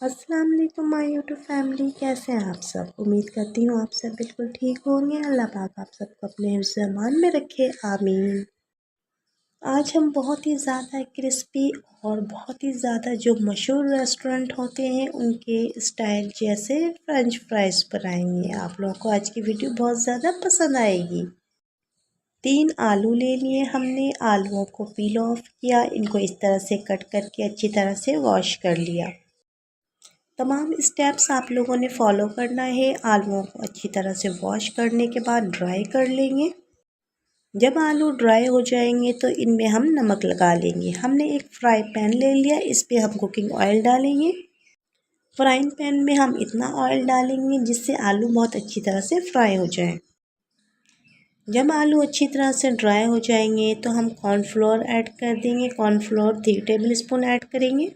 अस्सलाम वालेकुम my YouTube family, कैसे हैं आप सब। उम्मीद करती हूँ आप सब बिल्कुल ठीक होंगे। अल्लाह पाक आप सबको अपने हिफ्ज़-ए-अमान में रखे, आमीन। आज हम बहुत ही ज़्यादा क्रिस्पी और बहुत ही ज़्यादा जो मशहूर रेस्टोरेंट होते हैं उनके स्टाइल जैसे फ़्रेंच फ्राइज़ बनाएंगे। आप लोगों को आज की वीडियो बहुत ज़्यादा पसंद आएगी। 3 आलू ले लिए हमने, आलूओं को पील ऑफ किया, इनको इस तरह से कट करके अच्छी तरह से वॉश कर लिया। तमाम स्टेप्स आप लोगों ने फॉलो करना है। आलूओं को अच्छी तरह से वॉश करने के बाद ड्राई कर लेंगे। जब आलू ड्राई हो जाएंगे तो इनमें हम नमक लगा लेंगे। हमने एक फ्राई पैन ले लिया, इस पे हम कुकिंग ऑयल डालेंगे। फ्राइंग पैन में हम इतना ऑयल डालेंगे जिससे आलू बहुत अच्छी तरह से फ्राई हो जाए। जब आलू अच्छी तरह से ड्राई हो जाएंगे तो हम कॉर्नफ्लोर ऐड कर देंगे। कॉर्नफ्लोर 3 टेबल स्पून ऐड करेंगे।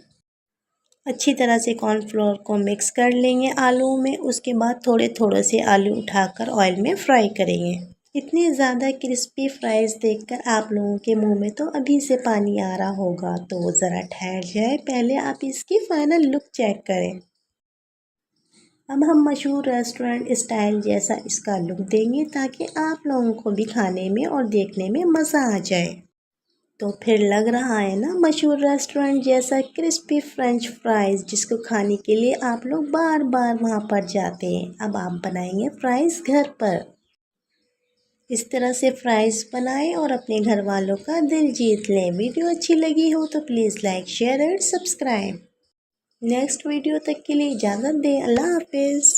अच्छी तरह से कॉर्नफ्लोर को मिक्स कर लेंगे आलू में। उसके बाद थोड़े थोड़े से आलू उठाकर ऑयल में फ्राई करेंगे। इतनी ज़्यादा क्रिस्पी फ्राइज़ देखकर आप लोगों के मुंह में तो अभी से पानी आ रहा होगा, तो ज़रा ठहर जाए, पहले आप इसकी फ़ाइनल लुक चेक करें। अब हम मशहूर रेस्टोरेंट स्टाइल जैसा इसका लुक देंगे ताकि आप लोगों को भी खाने में और देखने में मज़ा आ जाए। तो फिर लग रहा है ना मशहूर रेस्टोरेंट जैसा क्रिस्पी फ्रेंच फ्राइज़, जिसको खाने के लिए आप लोग बार बार वहाँ पर जाते हैं। अब आप बनाएंगे फ्राइज़ घर पर। इस तरह से फ्राइज़ बनाएं और अपने घर वालों का दिल जीत लें। वीडियो अच्छी लगी हो तो please like, share and subscribe. Next video तक के लिए इजाज़त दें। अल्लाह हाफिज़।